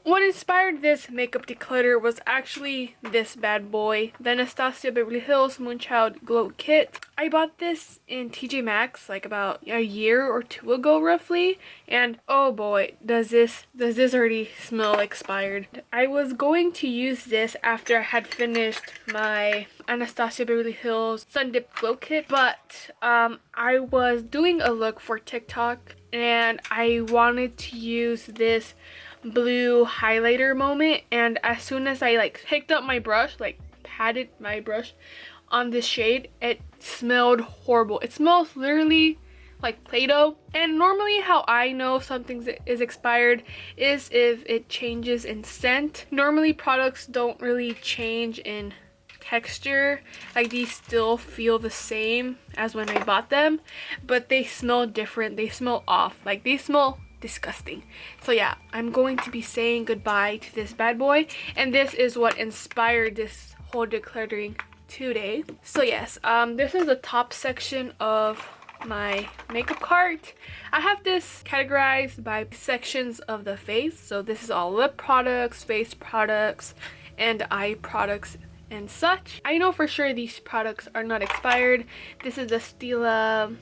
what inspired this makeup declutter was actually this bad boy, the Anastasia Beverly Hills Moonchild Glow Kit. I bought this in TJ Maxx like about a year or two ago roughly, and oh boy, does this already smell expired. I was going to use this after I had finished my Anastasia Beverly Hills Sun Dip Glow Kit, but I was doing a look for TikTok and I wanted to use this blue highlighter moment, and as soon as I like picked up my brush, like patted my brush on this shade, it smelled horrible. It smells literally like Play-Doh. And normally how I know something is expired is if it changes in scent. Normally products don't really change in texture, like these still feel the same as when I bought them, but they smell different, they smell off, like they smell disgusting. So yeah, I'm going to be saying goodbye to this bad boy, and this is what inspired this whole decluttering today. So yes, this is the top section of my makeup cart. I have this categorized by sections of the face, so this is all lip products, face products, and eye products and such. I know for sure these products are not expired. This is the Stila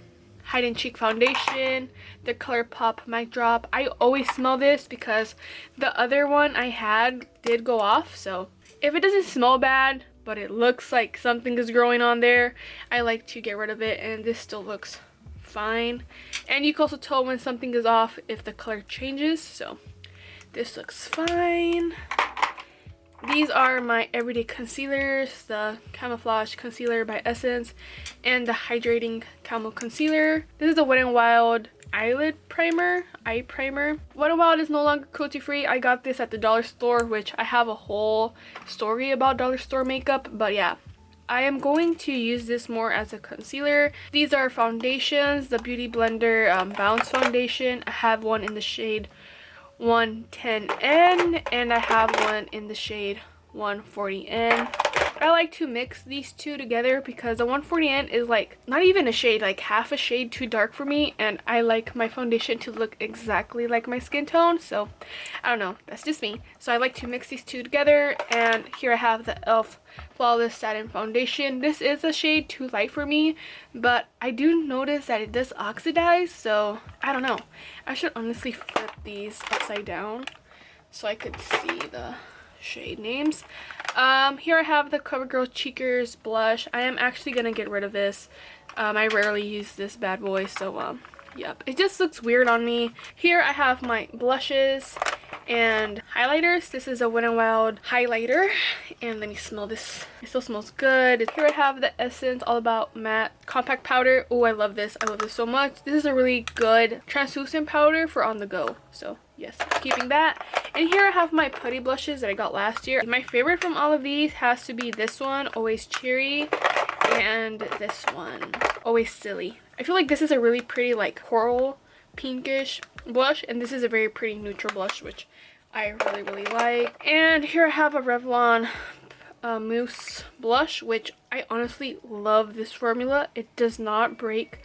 Hide and Cheek foundation, the ColourPop mic drop. I always smell this because the other one I had did go off, so if it doesn't smell bad but it looks like something is growing on there, I like to get rid of it, and this still looks fine. And you can also tell when something is off if the color changes, so this looks fine. These are my everyday concealers, the Camouflage Concealer by Essence and the Hydrating Camo Concealer. This is the Wet n Wild Eye Primer. Wet n Wild is no longer cruelty free. I got this at the dollar store, which I have a whole story about dollar store makeup, but yeah. I am going to use this more as a concealer. These are foundations, the Beauty Blender Bounce Foundation. I have one in the shade 110N and I have one in the shade 140N. I like to mix these two together because the 140N is like not even a shade, like half a shade too dark for me, and I like my foundation to look exactly like my skin tone, so I don't know, that's just me. So I like to mix these two together, and here I have the e.l.f. Flawless Satin Foundation. This is a shade too light for me, but I do notice that it does oxidize, so I don't know. I should honestly flip these upside down so I could see the shade names. Here I have the Covergirl Cheekers blush. I am actually gonna get rid of this. I rarely use this bad boy, so yep, it just looks weird on me. Here I have my blushes and highlighters. This is a Wet n Wild highlighter, and let me smell this. It still smells good. Here I have the Essence All About Matte Compact Powder. Oh, I love this. I love this so much. This is a really good translucent powder for on the go, so yes, keeping that. And here I have my putty blushes that I got last year. My favorite from all of these has to be this one, Always Cheery, and this one, Always Silly. I feel like this is a really pretty like coral pinkish blush, and this is a very pretty neutral blush, which I really like. And here I have a Revlon Mousse blush, which I honestly love this formula. It does not break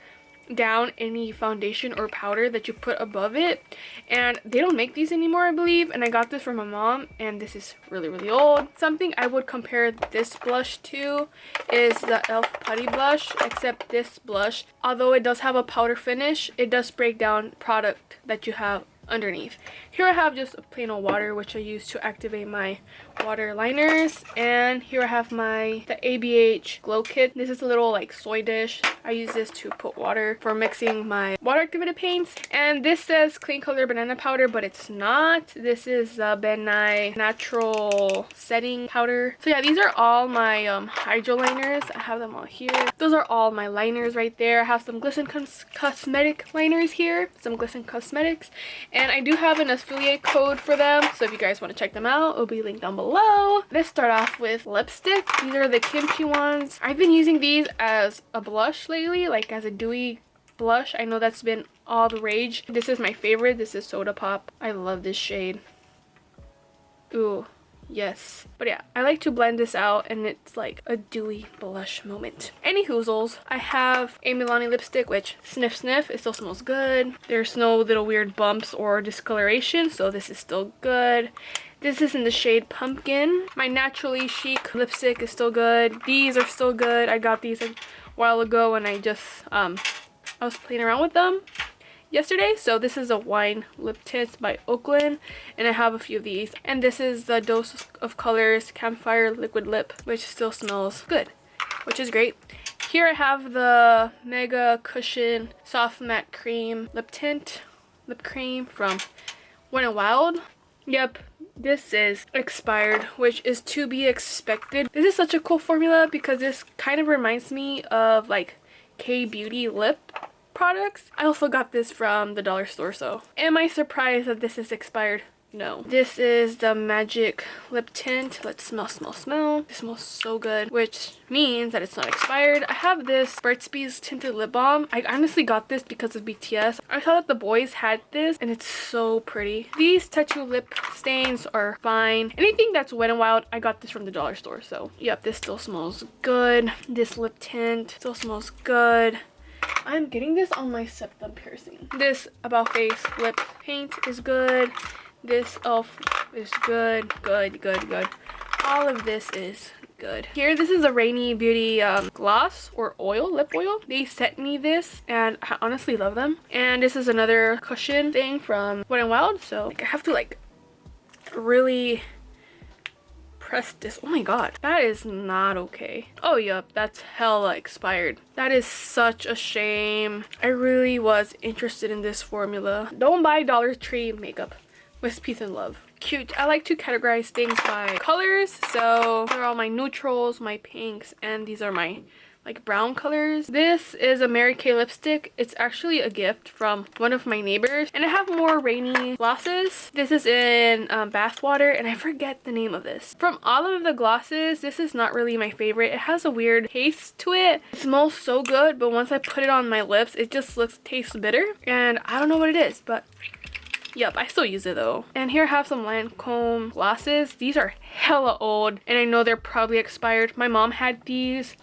down any foundation or powder that you put above it, and they don't make these anymore, I believe, and I got this from my mom, and this is really old. Something I would compare this blush to is the e.l.f. Putty Blush, except this blush, although it does have a powder finish, it does break down product that you have underneath. Here I have just a plain old water, which I use to activate my water liners. And here I have the ABH Glow Kit. This is a little like soy dish. I use this to put water for mixing my water activated paints. And this says Clean Color Banana Powder, but it's not. This is the Ben Nye Natural Setting Powder. So yeah, these are all my hydro liners. I have them all here. Those are all my liners right there. I have some Glisten Cosmetic liners here, some Glisten Cosmetics, and I do have an affiliate code for them, so if you guys want to check them out, it'll be linked down below. Let's start off with lipstick. These are the kimchi ones. I've been using these as a blush lately, like as a dewy blush. I know that's been all the rage. This is my favorite. This is Soda Pop. I love this shade. Ooh, yes. But yeah, I like to blend this out, and it's like a dewy blush moment. Any hoozles, I have a Milani lipstick, which sniff, it still smells good. There's no little weird bumps or discoloration, so this is still good. This is in the shade Pumpkin. My Naturally Chic lipstick is still good. These are still good. I got these a while ago and I just, I was playing around with them yesterday. So this is a wine lip tint by Oakland and I have a few of these. And this is the Dose of Colors Campfire Liquid Lip, which still smells good, which is great. Here I have the Mega Cushion Soft Matte Cream Lip Tint, Lip Cream from Wet n Wild. Yep, this is expired, which is to be expected. This is such a cool formula because this kind of reminds me of like K-Beauty lip products. I also got this from the dollar store, so am I surprised that this is expired? No. This is the Magic Lip Tint. Let's smell. It smells so good, which means that it's not expired. I have this Burt's Bees Tinted Lip Balm. I honestly got this because of BTS. I saw that the boys had this and it's so pretty. These tattoo lip stains are fine. Anything that's Wet n Wild, I got this from the dollar store. So yep, this still smells good. This lip tint still smells good. I'm getting this on my septum piercing. This About Face lip paint is good. This e.l.f. is good. All of this is good. Here, this is a Rainy Beauty gloss or oil, lip oil. They sent me this and I honestly love them. And this is another cushion thing from Wet n Wild. So like, I have to like really press this. Oh my god, that is not okay. Oh yep, that's hella expired. That is such a shame. I really was interested in this formula. Don't buy Dollar Tree makeup. With peace and love. Cute. I like to categorize things by colors. So they're all my neutrals, my pinks, and these are my like brown colors. This is a Mary Kay lipstick. It's actually a gift from one of my neighbors. And I have more rainy glosses. This is in Bathwater and I forget the name of this. From all of the glosses, this is not really my favorite. It has a weird taste to it. It smells so good, but once I put it on my lips, it just tastes bitter. And I don't know what it is, but yep, I still use it though. And here I have some Lancome glasses. These are hella old and I know they're probably expired. My mom had these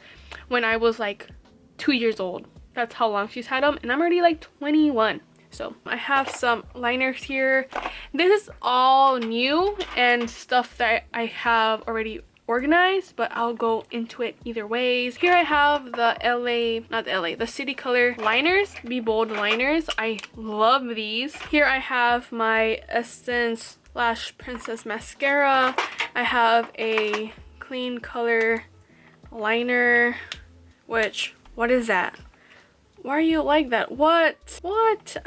when I was like 2 years old. That's how long she's had them and I'm already like 21. So I have some liners here. This is all new and stuff that I have already organized, but I'll go into it either ways. Here I have the City Color liners, Be Bold liners. I love these. Here I have my Essence Lash Princess mascara. I have a Clean Color liner, which, what is that? Why are you like that? What?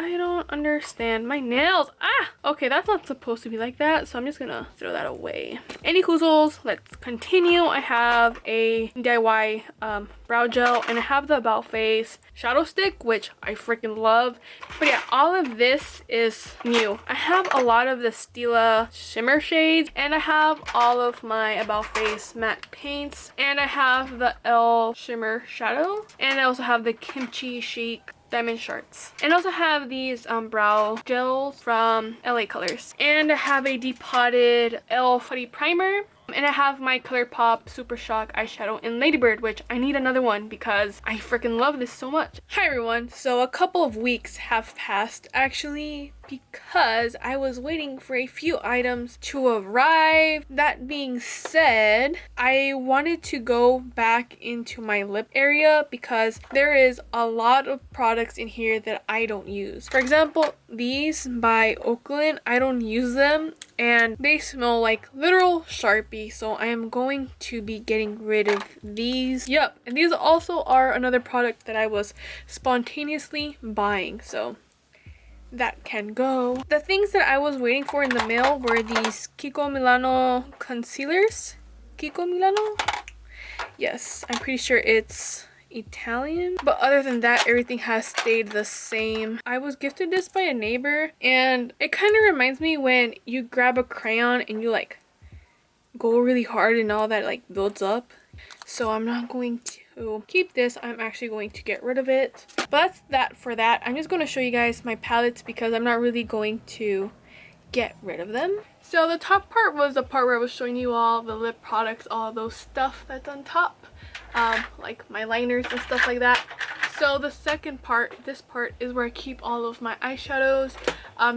I don't understand. My nails. Ah! Okay, that's not supposed to be like that, so I'm just gonna throw that away. Any Koozles, let's continue. I have a DIY brow gel, and I have the About Face shadow stick, which I freaking love. But yeah, all of this is new. I have a lot of the Stila shimmer shades, and I have all of my About Face matte paints, and I have the Elle shimmer shadow, and I also have the Kimchi Chic Diamond Shards. And I also have these brow gels from LA Colors. And I have a depotted Elle Putty Primer. And I have my ColourPop Super Shock eyeshadow in Ladybird, which I need another one because I freaking love this so much. Hi everyone. So a couple of weeks have passed actually because I was waiting for a few items to arrive. That being said, I wanted to go back into my lip area because there is a lot of products in here that I don't use. For example, these by Oakland, I don't use them and they smell like literal Sharpie, so I am going to be getting rid of these. Yep, and these also are another product that I was spontaneously buying, so that can go. The things that I was waiting for in the mail were these Kiko Milano concealers. Kiko Milano? Yes, I'm pretty sure it's Italian, but other than that, everything has stayed the same. I was gifted this by a neighbor and it kind of reminds me when you grab a crayon and you like go really hard and all that like builds up. So I'm not going to keep this. I'm actually going to get rid of it. But that's that for that. I'm just going to show you guys my palettes because I'm not really going to get rid of them. So the top part was the part where I was showing you all the lip products, all those stuff that's on top, like my liners and stuff like that. So the second part, this part is where I keep all of my eyeshadows.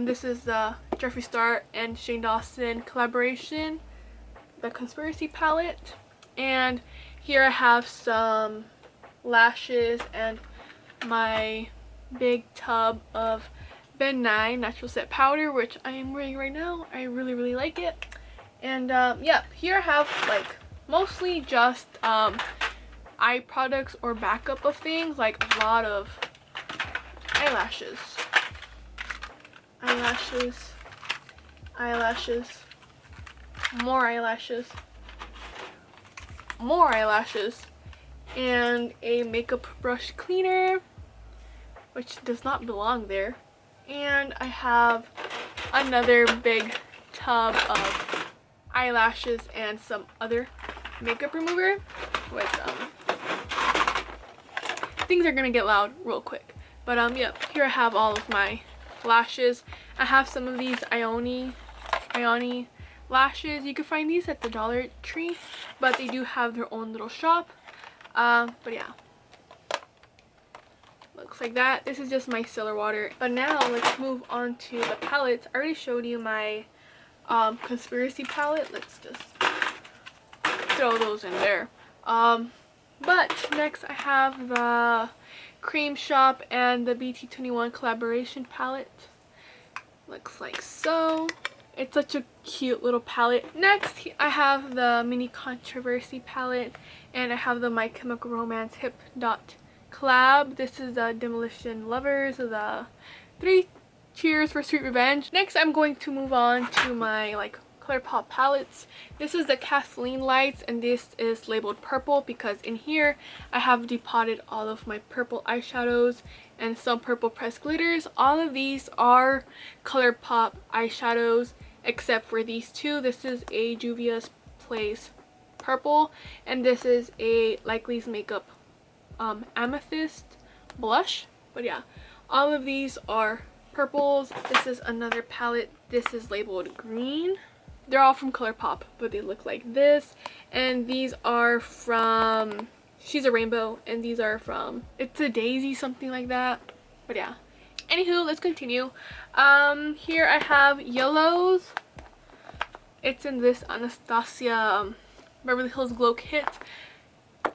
This is the Jeffree Star and Shane Dawson collaboration, the Conspiracy palette. And here I have some lashes and my big tub of Ben 9 natural set powder, which I am wearing right now. I really like it. And yeah, here I have like mostly just eye products or backup of things, like a lot of eyelashes, more eyelashes, and a makeup brush cleaner, which does not belong there. And I have another big tub of eyelashes and some other makeup remover, which things are gonna get loud real quick. But yeah, here I have all of my lashes. I have some of these Ioni lashes. You can find these at the Dollar Tree, but they do have their own little shop. But yeah, looks like that. This is just my micellar water. But now let's move on to the palettes. I already showed you my Conspiracy palette. Let's just throw those in there. But next I have the Cream Shop and the BT21 collaboration palette. Looks like so. It's such a cute little palette. Next I have the Mini Controversy palette, and I have the My Chemical Romance Hip Dot collab. This is the Demolition Lovers, the 3 Cheers for Sweet Revenge. Next I'm going to move on to my like ColourPop palettes. This is the Kathleen Lights, and this is labeled purple because in here I have depotted all of my purple eyeshadows and some purple pressed glitters. All of these are ColourPop eyeshadows except for these two. This is a Juvia's Place purple, and this is a Likely's Makeup amethyst blush. But yeah, all of these are purples. This is another palette. This is labeled green. They're all from ColourPop, but they look like this. And these are from She's a Rainbow, and these are from It's a Daisy, something like that. But yeah, anywho, let's continue. Here I have yellows. It's in this Anastasia Beverly Hills Glow Kit.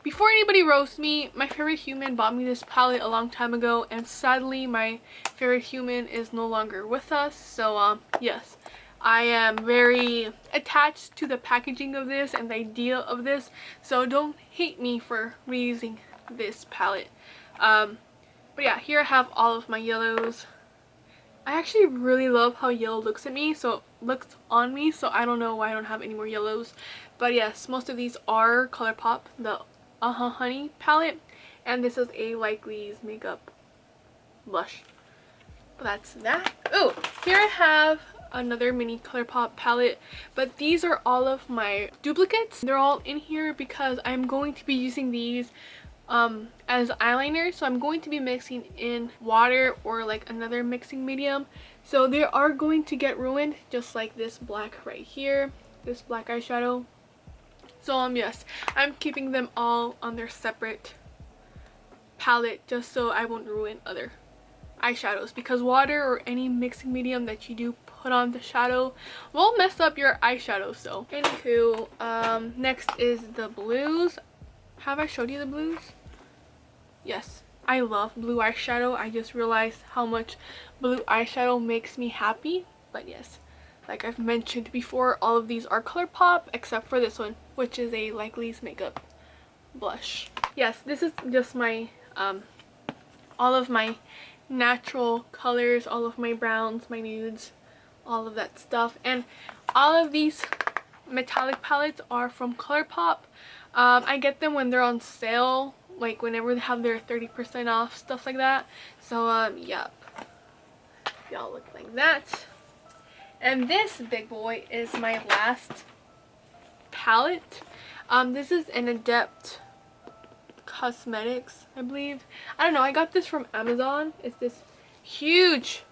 Before anybody roasts me, my favorite human bought me this palette a long time ago, and sadly my favorite human is no longer with us. So yes, I am very attached to the packaging of this and the idea of this, so don't hate me for reusing this palette. But yeah, here I have all of my yellows. I actually really love how yellow looks on me, so I don't know why I don't have any more yellows. But yes, most of these are ColourPop, the Honey palette, and this is a Likely's Makeup blush. But that's that. Oh, here I have another mini ColourPop palette, but these are all of my duplicates. They're all in here because I'm going to be using these as eyeliner, so I'm going to be mixing in water or like another mixing medium, so they are going to get ruined, just like this black right here, this black eyeshadow. So yes, I'm keeping them all on their separate palette just so I won't ruin other eyeshadows, because water or any mixing medium that you do put on the shadow will mess up your eyeshadow. So anywho, next is the blues. Have I showed you the blues? Yes, I love blue eyeshadow. I just realized how much blue eyeshadow makes me happy. But yes, like I've mentioned before, all of these are ColourPop except for this one, which is a Likely's Makeup blush. Yes, this is just my all of my natural colors, all of my browns, my nudes, all of that stuff. And all of these metallic palettes are from ColourPop. I get them when they're on sale, like whenever they have their 30% off, stuff like that. So yep, y'all look like that. And this big boy is my last palette. This is an Adept Cosmetics, I believe. I don't know, I got this from Amazon. It's this huge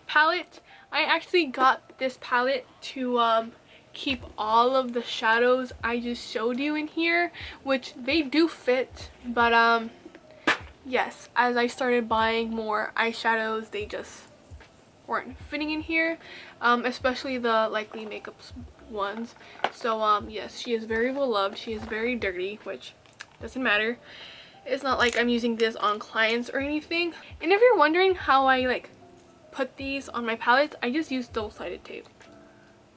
palette. I actually got this palette to keep all of the shadows I just showed you in here, which they do fit, but yes, as I started buying more eyeshadows, they just weren't fitting in here, especially the likely makeup ones. So yes, she is very well loved. She is very dirty, which doesn't matter. It's not like I'm using this on clients or anything. And if you're wondering how I like put these on my palettes, I just use double-sided tape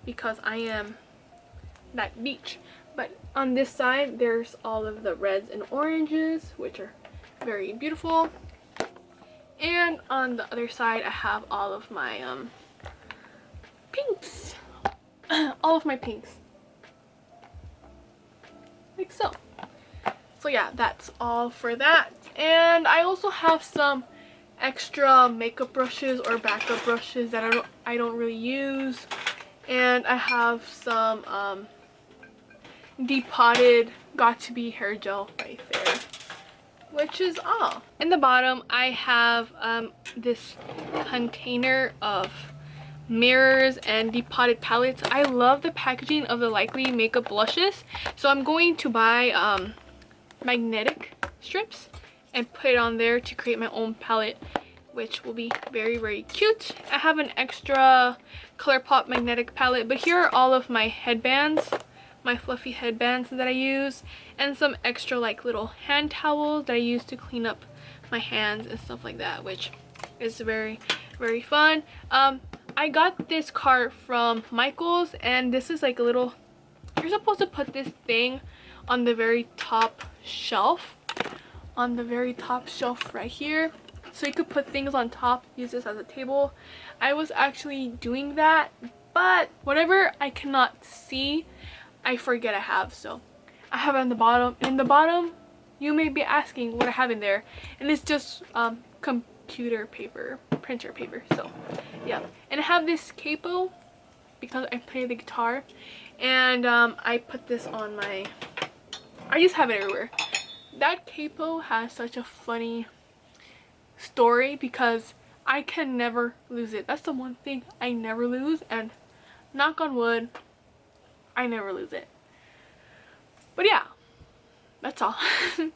because I am that beach. But on this side, there's all of the reds and oranges, which are very beautiful. And on the other side, I have all of my pinks. All of my pinks. Like so. So yeah, that's all for that. And I also have some extra makeup brushes or backup brushes that I don't really use. And I have some depotted Got2b hair gel right there, which is all. In the bottom, I have this container of mirrors and depotted palettes. I love the packaging of the Likely makeup blushes, so I'm going to buy magnetic strips and put it on there to create my own palette, which will be very, very cute. I have an extra ColourPop magnetic palette, but here are all of my headbands, my fluffy headbands that I use, and some extra like little hand towels that I use to clean up my hands and stuff like that, which is very, very fun. I got this cart from Michael's, and this is like a little, you're supposed to put this thing on the very top shelf, right here, so you could put things on top, use this as a table. I was actually doing that, but whatever I cannot see, I forget I have, so I have it on the bottom. In the bottom, you may be asking what I have in there, and it's just computer paper, printer paper. So yeah, and I have this capo because I play the guitar, and I put this on my, I just have it everywhere. That capo has such a funny story because I can never lose it. That's the one thing I never lose, and knock on wood, I never lose it. But yeah, that's all.